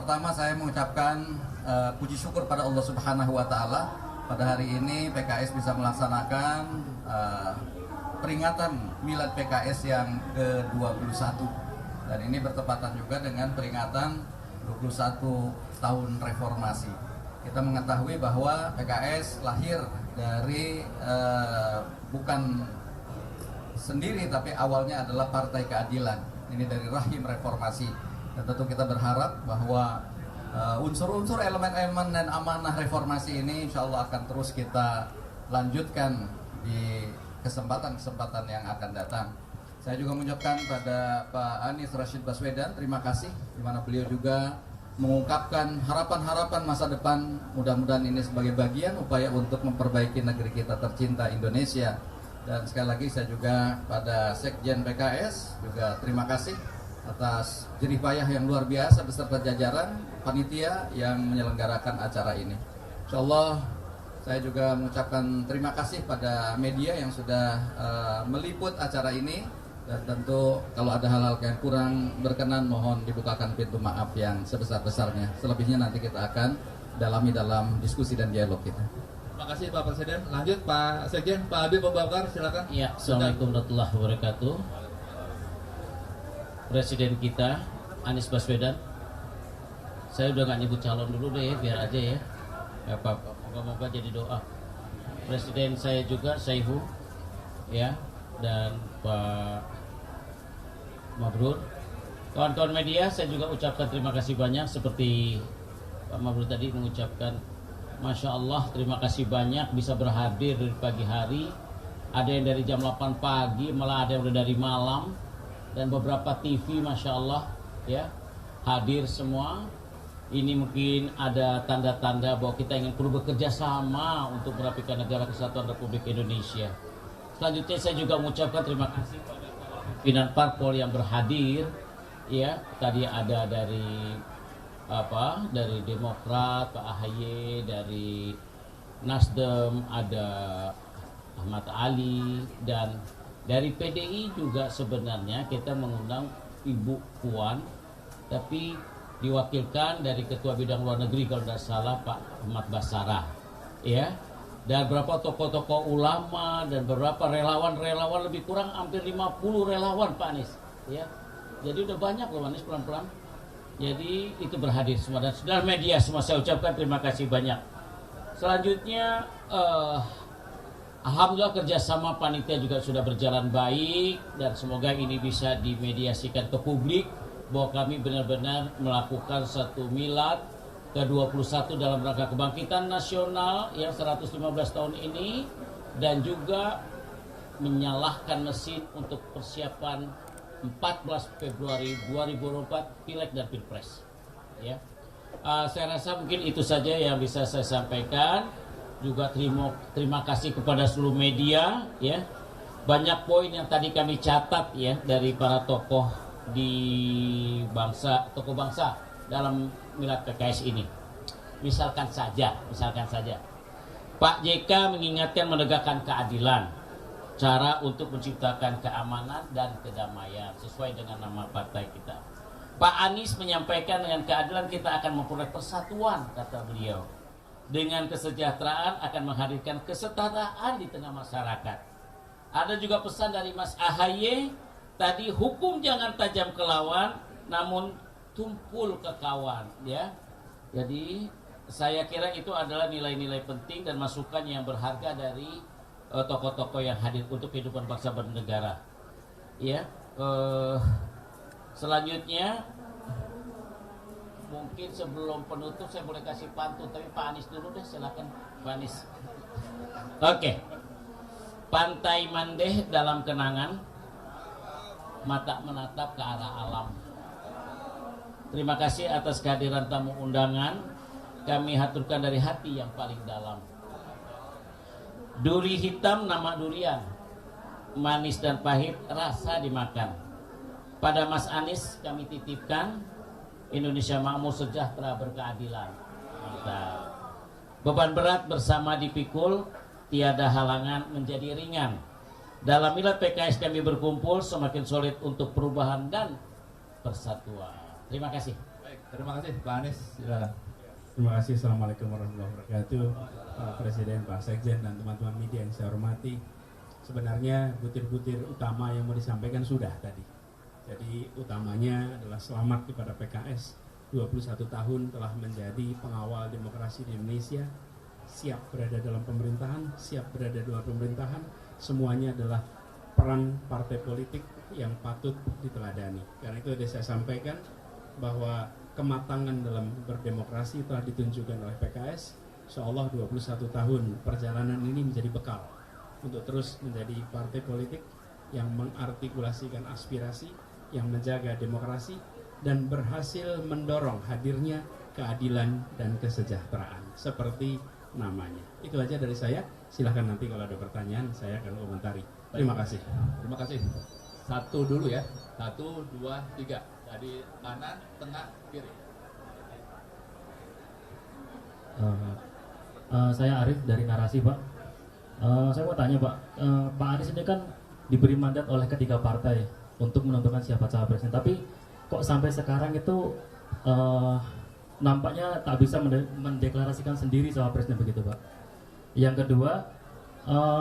Pertama saya mengucapkan puji syukur pada Allah Subhanahu wa taala pada hari ini PKS bisa melaksanakan peringatan Milad PKS yang ke-21 dan ini bertepatan juga dengan peringatan 21 tahun reformasi. Kita mengetahui bahwa PKS lahir dari bukan sendiri tapi awalnya adalah Partai Keadilan. Ini dari rahim reformasi. Dan tentu kita berharap bahwa unsur-unsur elemen-elemen dan amanah reformasi ini insya Allah akan terus kita lanjutkan di kesempatan-kesempatan yang akan datang. Saya juga mengucapkan pada Pak Anies Rashid Baswedan terima kasih, di mana beliau juga mengungkapkan harapan-harapan masa depan. Mudah-mudahan ini sebagai bagian upaya untuk memperbaiki negeri kita tercinta Indonesia. Dan sekali lagi saya juga pada Sekjen PKS juga terima kasih atas jerih payah yang luar biasa beserta jajaran panitia yang menyelenggarakan acara ini. Insyaallah saya juga mengucapkan terima kasih pada media yang sudah meliput acara ini, dan tentu kalau ada hal-hal yang kurang berkenan mohon dibukakan pintu maaf yang sebesar-besarnya. Selebihnya nanti kita akan dalami dalam diskusi dan dialog kita. Terima kasih Pak Presiden. Lanjut Pak Sekjen, Pak Habib Abu Bakar, silakan. Ya, Assalamualaikum warahmatullahi wabarakatuh. Presiden kita Anies Baswedan, saya udah gak nyebut calon dulu deh, biar aja ya. Moga-moga jadi doa. Presiden saya juga Saihu, ya, dan Pak Mabrur. Kawan-kawan media, saya juga ucapkan terima kasih banyak. Seperti Pak Mabrur tadi mengucapkan, Masya Allah, terima kasih banyak bisa berhadir dari pagi hari. Ada yang dari jam 8 pagi, malah ada yang udah dari malam. Dan beberapa TV, Masya Allah, ya, hadir semua. Ini mungkin ada tanda-tanda bahwa kita ingin perlu bekerja sama untuk merapikan negara kesatuan Republik Indonesia. Selanjutnya saya juga mengucapkan terima kasih pada pimpinan parpol yang berhadir, ya. Tadi ada dari Demokrat, Pak AHY, dari Nasdem, ada Ahmad Ali, dan dari PDI juga sebenarnya kita mengundang Ibu Puan, tapi diwakilkan dari Ketua Bidang Luar Negeri kalau tidak salah Pak Ahmad Basarah, ya, dan beberapa tokoh-tokoh ulama dan beberapa relawan lebih kurang hampir 50 relawan Pak Anies, ya, jadi udah banyak loh Anies pelan-pelan, jadi itu berhadir semua dan saudara media semua saya ucapkan terima kasih banyak. Selanjutnya alhamdulillah kerjasama panitia juga sudah berjalan baik dan semoga ini bisa dimediasikan ke publik bahwa kami benar-benar melakukan satu milad ke-21 dalam rangka kebangkitan nasional yang 115 tahun ini dan juga menyalahkan mesin untuk persiapan 14 Februari 2024 Pileg dan Pilpres, ya. Saya rasa mungkin itu saja yang bisa saya sampaikan. Juga terima kasih kepada seluruh media, ya. Banyak poin yang tadi kami catat, ya, dari para tokoh tokoh bangsa dalam Milad PKS ini. Misalkan saja Pak JK mengingatkan menegakkan keadilan, cara untuk menciptakan keamanan dan kedamaian sesuai dengan nama partai kita. Pak Anies menyampaikan dengan keadilan kita akan memperoleh persatuan, kata beliau. Dengan kesejahteraan akan menghadirkan kesetaraan di tengah masyarakat. Ada juga pesan dari Mas AHY tadi, hukum jangan tajam ke lawan namun tumpul ke kawan, ya. Jadi saya kira itu adalah nilai-nilai penting dan masukan yang berharga dari tokoh-tokoh yang hadir untuk kehidupan bangsa bernegara, ya. Selanjutnya mungkin sebelum penutup saya boleh kasih pantun, tapi Pak Anies dulu deh, silakan Pak Anies. Oke. Pantai Mandeh dalam kenangan, mata menatap ke arah alam. Terima kasih atas kehadiran tamu undangan. Kami haturkan dari hati yang paling dalam. Duri hitam nama durian, manis dan pahit rasa dimakan. Pada Mas Anies kami titipkan Indonesia makmur, sejahtera, berkeadilan. Mantap. Beban berat bersama dipikul, tiada halangan menjadi ringan. Dalam milad PKS kami berkumpul semakin solid untuk perubahan dan persatuan. Terima kasih. Baik. Terima kasih, Pak Anies. Silakan. Terima kasih. Assalamualaikum warahmatullahi wabarakatuh. Pak Presiden, Pak Sekjen, dan teman-teman media yang saya hormati. Sebenarnya butir-butir utama yang mau disampaikan sudah tadi. Jadi utamanya adalah selamat kepada PKS. 21 tahun telah menjadi pengawal demokrasi di Indonesia. Siap berada dalam pemerintahan, siap berada di luar pemerintahan. Semuanya adalah peran partai politik yang patut diteladani. Karena itu tadi saya sampaikan bahwa kematangan dalam berdemokrasi telah ditunjukkan oleh PKS. Insyaallah 21 tahun perjalanan ini menjadi bekal untuk terus menjadi partai politik yang mengartikulasikan aspirasi, yang menjaga demokrasi, dan berhasil mendorong hadirnya keadilan dan kesejahteraan seperti namanya. Itu aja dari saya. Silahkan nanti kalau ada pertanyaan saya akan komentari. Terima kasih. Terima kasih. Satu dulu ya. 1, 2, 3. Dari kanan, tengah, kiri. Saya Arif dari Narasi, Pak. Saya mau tanya, Pak. Pak Anies ini kan diberi mandat oleh ketiga partai untuk menentukan siapa cawapresnya. Tapi kok sampai sekarang itu nampaknya tak bisa mendeklarasikan sendiri cawapresnya begitu, Pak. Yang kedua,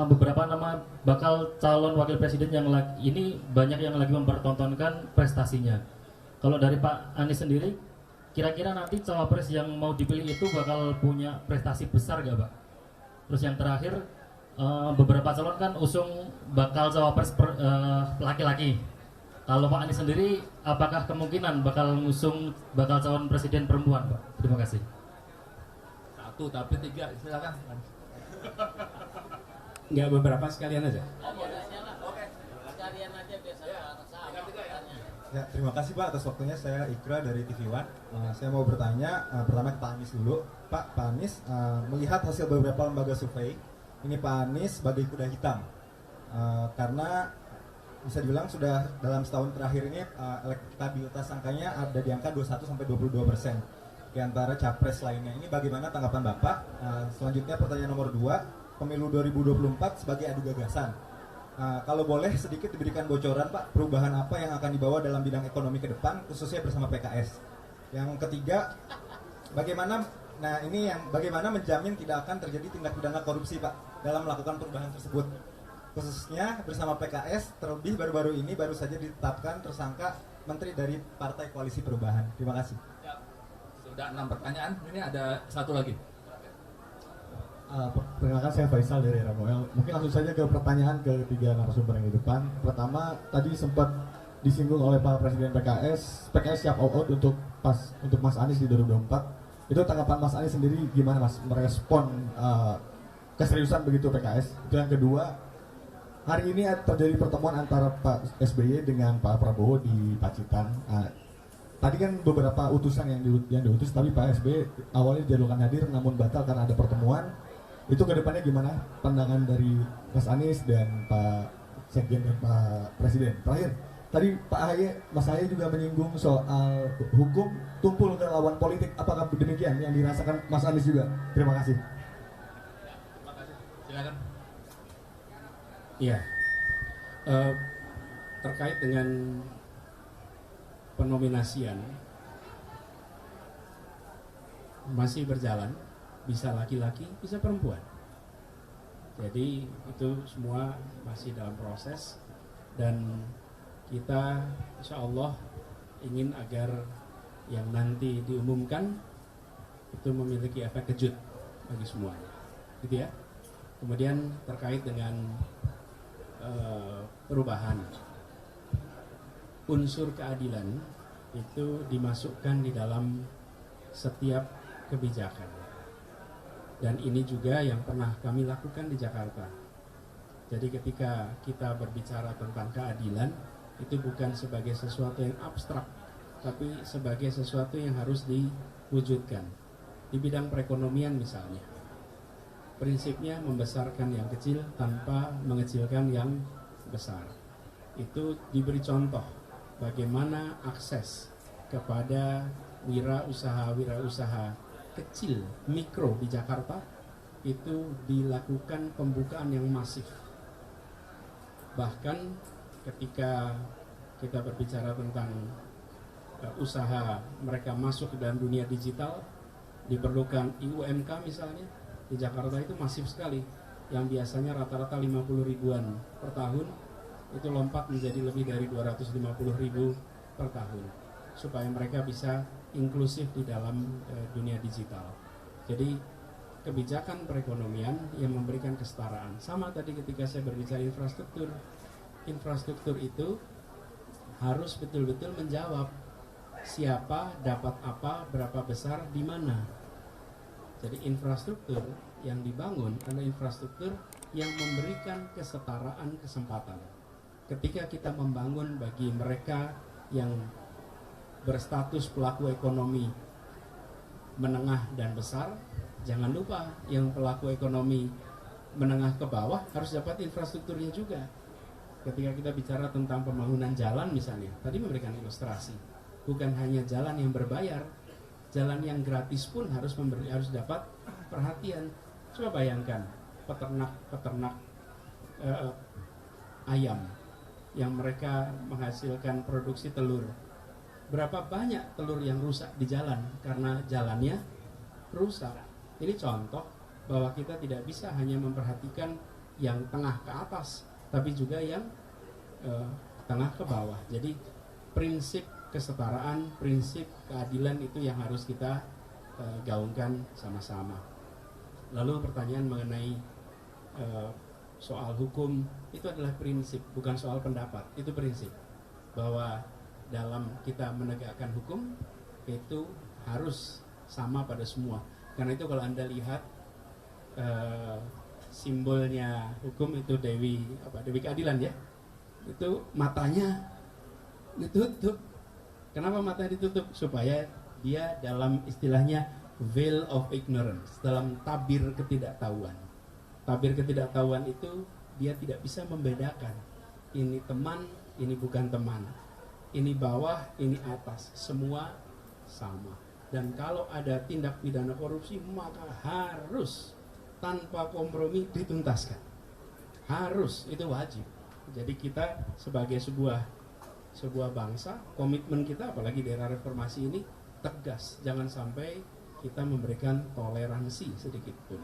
beberapa nama bakal calon wakil presiden yang ini banyak yang lagi mempertontonkan prestasinya. Kalau dari Pak Anies sendiri, kira-kira nanti cawapres yang mau dipilih itu bakal punya prestasi besar gak, Pak? Terus yang terakhir, beberapa calon kan usung bakal cawapres laki-laki. Kalau Pak Anies sendiri, apakah kemungkinan bakal ngusung bakal calon presiden perempuan, Pak? Terima kasih. 1 tapi 3, silakan. Enggak, beberapa sekalian aja. Oke, sekalian aja biasanya Ya, terima kasih Pak atas waktunya. Saya Ikra dari TV One. Saya mau bertanya pertama ke Pak Anies dulu. Pak Anies, melihat hasil beberapa lembaga survei, ini Pak Anies sebagai kuda hitam. Karena bisa dibilang sudah dalam setahun terakhir ini elektabilitas angkanya ada di angka 21-22% di antara capres lainnya. Ini bagaimana tanggapan Bapak? Selanjutnya pertanyaan nomor 2, pemilu 2024 sebagai adu gagasan. Kalau boleh sedikit diberikan bocoran Pak, perubahan apa yang akan dibawa dalam bidang ekonomi ke depan, khususnya bersama PKS. Yang ketiga, bagaimana menjamin tidak akan terjadi tindak pidana korupsi Pak dalam melakukan perubahan tersebut, khususnya bersama PKS, terlebih baru-baru ini baru saja ditetapkan tersangka menteri dari Partai Koalisi Perubahan. Terima kasih. Ya, sudah 6 pertanyaan, ini ada 1 lagi. Perkenalkan saya Faisal dari Ramoel. Mungkin langsung saja ke pertanyaan ketiga narasumber yang di depan. Pertama, tadi sempat disinggung oleh Pak Presiden PKS siap all out untuk Mas Anies di 2024. Itu tanggapan Mas Anies sendiri gimana Mas merespon keseriusan begitu PKS? Itu yang kedua, hari ini terjadi pertemuan antara Pak SBY dengan Pak Prabowo di Pacitan. Tadi kan beberapa utusan yang diutus, tapi Pak SBY awalnya dijadwalkan hadir namun batal karena ada pertemuan. Itu kedepannya gimana pandangan dari Mas Anies dan Pak Sekjen dan Pak Presiden? Terakhir, tadi Mas Ahaye juga menyinggung soal hukum tumpul ke lawan politik. Apakah demikian yang dirasakan Mas Anies juga? Terima kasih. Terima kasih. Silakan. Iya. Terkait dengan penominasian masih berjalan, bisa laki-laki, bisa perempuan. Jadi itu semua masih dalam proses dan kita insya Allah ingin agar yang nanti diumumkan itu memiliki efek kejut bagi semuanya, gitu ya. Kemudian terkait dengan perubahan, unsur keadilan itu dimasukkan di dalam setiap kebijakan. Dan ini juga yang pernah kami lakukan di Jakarta. Jadi ketika kita berbicara tentang keadilan, itu bukan sebagai sesuatu yang abstrak, tapi sebagai sesuatu yang harus diwujudkan. Di bidang perekonomian misalnya, prinsipnya membesarkan yang kecil tanpa mengecilkan yang besar. Itu diberi contoh bagaimana akses kepada wirausaha kecil, mikro di Jakarta itu dilakukan pembukaan yang masif. Bahkan ketika kita berbicara tentang usaha mereka masuk ke dalam dunia digital, diperlukan IUMK misalnya. Di Jakarta itu masif sekali, yang biasanya rata-rata 50 ribuan per tahun, itu lompat menjadi lebih dari 250 ribu per tahun, supaya mereka bisa inklusif di dalam dunia digital. Jadi kebijakan perekonomian yang memberikan kesetaraan. Sama tadi ketika saya berbicara infrastruktur, infrastruktur itu harus betul-betul menjawab siapa dapat apa, berapa besar, di mana. Jadi infrastruktur yang dibangun adalah infrastruktur yang memberikan kesetaraan kesempatan. Ketika kita membangun bagi mereka yang berstatus pelaku ekonomi menengah dan besar, jangan lupa yang pelaku ekonomi menengah ke bawah harus dapat infrastrukturnya juga. Ketika kita bicara tentang pembangunan jalan misalnya, tadi memberikan ilustrasi, bukan hanya jalan yang berbayar, jalan yang gratis pun harus dapat perhatian. Coba bayangkan peternak ayam yang mereka menghasilkan produksi telur. Berapa banyak telur yang rusak di jalan karena jalannya rusak. Ini contoh bahwa kita tidak bisa hanya memperhatikan yang tengah ke atas, tapi juga yang tengah ke bawah. Jadi prinsip kesetaraan, prinsip keadilan itu yang harus kita gaungkan sama-sama. Lalu pertanyaan mengenai soal hukum, itu adalah prinsip, bukan soal pendapat. Itu prinsip bahwa dalam kita menegakkan hukum itu harus sama pada semua. Karena itu kalau Anda lihat simbolnya hukum itu Dewi Keadilan ya, itu matanya ditutup. Kenapa matanya ditutup? Supaya dia dalam istilahnya veil of ignorance, dalam tabir ketidaktahuan. Tabir ketidaktahuan itu dia tidak bisa membedakan ini teman, ini bukan teman, ini bawah, ini atas, semua sama. Dan kalau ada tindak pidana korupsi maka harus tanpa kompromi dituntaskan. Harus, itu wajib. Jadi kita sebagai sebuah bangsa, komitmen kita apalagi di era reformasi ini tegas, jangan sampai kita memberikan toleransi sedikit pun.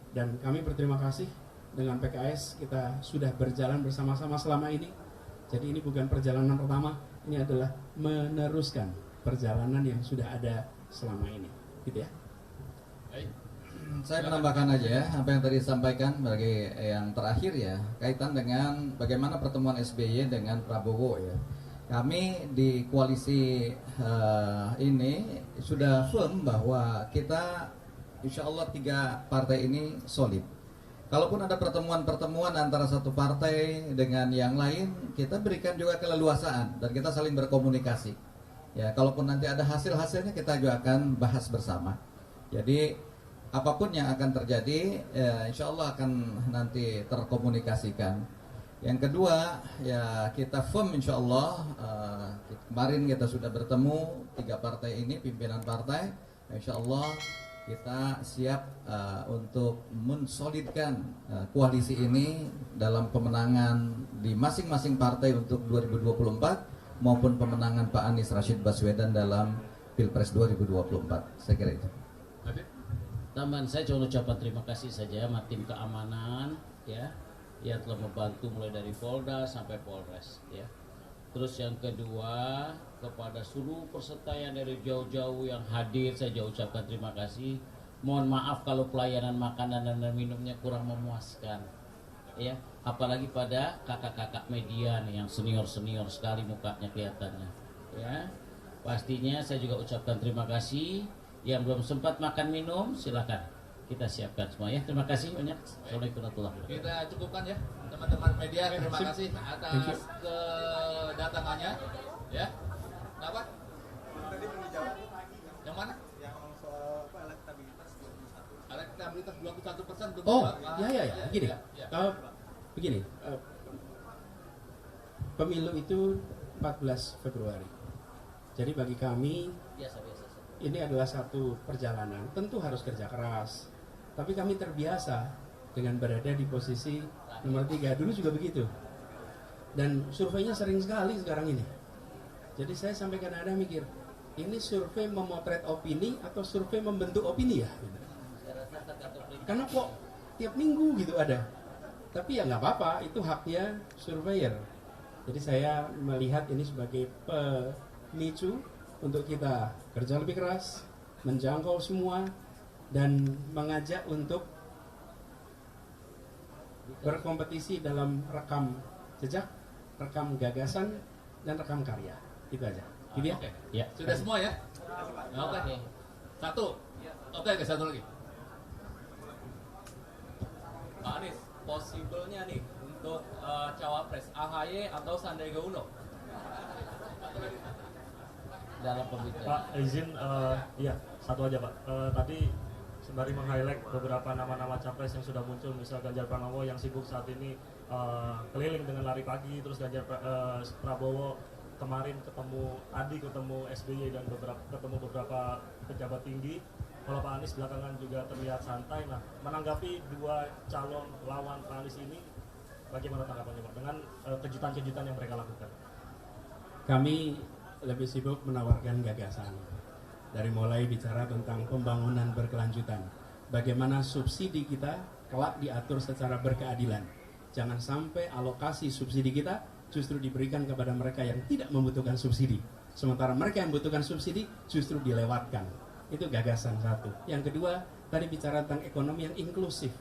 Dan kami berterima kasih dengan PKS, kita sudah berjalan bersama-sama selama ini. Jadi ini bukan perjalanan pertama, ini adalah meneruskan perjalanan yang sudah ada selama ini, gitu ya. Baik. Saya menambahkan aja ya apa yang tadi disampaikan sebagai yang terakhir ya, kaitan dengan bagaimana pertemuan SBY dengan Prabowo ya. Kami di koalisi ini sudah firm bahwa kita insya Allah 3 partai ini solid. Kalaupun ada pertemuan-pertemuan antara satu partai dengan yang lain, kita berikan juga keleluasaan dan kita saling berkomunikasi. Ya, kalaupun nanti ada hasil-hasilnya kita juga akan bahas bersama. Jadi apapun yang akan terjadi, ya, insya Allah akan nanti terkomunikasikan. Yang kedua, ya kita firm insya Allah. Kemarin kita sudah bertemu 3 partai ini, pimpinan partai. Insya Allah kita siap untuk mensolidkan koalisi ini dalam pemenangan di masing-masing partai untuk 2024 maupun pemenangan Pak Anies Rashid Baswedan dalam Pilpres 2024. Saya kira itu. Teman saya cuma ucapan terima kasih saja sama tim keamanan ya yang telah membantu mulai dari Polda sampai Polres ya. Terus yang kedua kepada seluruh peserta yang dari jauh-jauh yang hadir saya juga ucapkan terima kasih. Mohon maaf kalau pelayanan makanan dan minumnya kurang memuaskan ya, apalagi pada kakak-kakak media nih yang senior-senior sekali mukanya kelihatannya ya. Pastinya saya juga ucapkan terima kasih. Yang belum sempat makan minum silakan kita siapkan semua ya. Terima kasih banyak. Assalamualaikum warahmatullahi wabarakatuh. Kita cukupkan ya teman-teman media. Terima kasih atas kedatangannya ya. Kenapa? Tadi belum dijawab. Yang mana? Yang soal elektabilitas 21. Elektabilitas 21% belum Oh, dijawab. ya. Begini, begini. Pemilu itu 14 Februari. Jadi bagi kami Biasa. ini adalah satu perjalanan. Tentu harus kerja keras. Tapi kami terbiasa dengan berada di posisi nomor 3. Dulu juga begitu. Dan surveinya sering sekali sekarang ini. Jadi saya sampai kadang-kadang mikir, ini survei memotret opini atau survei membentuk opini ya? Gitu. Karena kok tiap minggu gitu ada. Tapi ya nggak apa-apa, itu haknya surveyor. Jadi saya melihat ini sebagai pemicu untuk kita kerja lebih keras, menjangkau semua, dan mengajak untuk berkompetisi dalam rekam jejak, rekam gagasan, dan rekam karya. Itu aja. Gitu ya? Oke. Ya. Sudah semua ya? Oke. Satu. Oke, satu lagi. Pak Anies, possible-nya nih untuk cawapres AHY atau Sandiaga Uno? Dalam pembicaraan. Pak, izin, iya, satu aja Pak. Tadi sembari meng-highlight beberapa nama-nama capres yang sudah muncul, misal Ganjar Pranowo yang sibuk saat ini keliling dengan lari pagi, terus Prabowo kemarin ketemu Adi, ketemu SBY, dan ketemu beberapa pejabat tinggi. Kalau Pak Anies belakangan juga terlihat santai. Nah, menanggapi dua calon lawan Pak Anies ini, bagaimana tanggapannya Pak dengan kejutan-kejutan yang mereka lakukan? Kami lebih sibuk menawarkan gagasan. Dari mulai bicara tentang pembangunan berkelanjutan. Bagaimana subsidi kita kelak diatur secara berkeadilan. Jangan sampai alokasi subsidi kita justru diberikan kepada mereka yang tidak membutuhkan subsidi. Sementara mereka yang membutuhkan subsidi justru dilewatkan. Itu gagasan satu. Yang kedua, tadi bicara tentang ekonomi yang inklusif.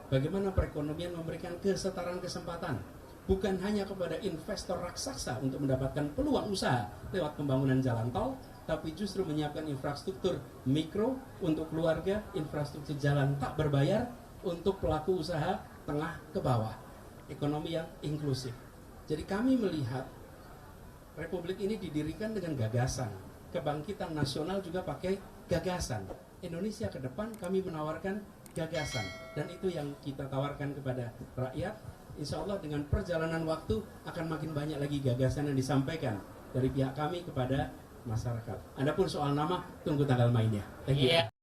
Bagaimana perekonomian memberikan kesetaraan kesempatan. Bukan hanya kepada investor raksasa untuk mendapatkan peluang usaha lewat pembangunan jalan tol, tapi justru menyiapkan infrastruktur mikro untuk keluarga, infrastruktur jalan tak berbayar untuk pelaku usaha tengah ke bawah. Ekonomi yang inklusif. Jadi kami melihat Republik ini didirikan dengan gagasan. Kebangkitan nasional juga pakai gagasan. Indonesia ke depan kami menawarkan gagasan. Dan itu yang kita tawarkan kepada rakyat. Insya Allah dengan perjalanan waktu akan makin banyak lagi gagasan yang disampaikan dari pihak kami kepada masyarakat. Adapun soal nama, tunggu tanggal mainnya. Thank you.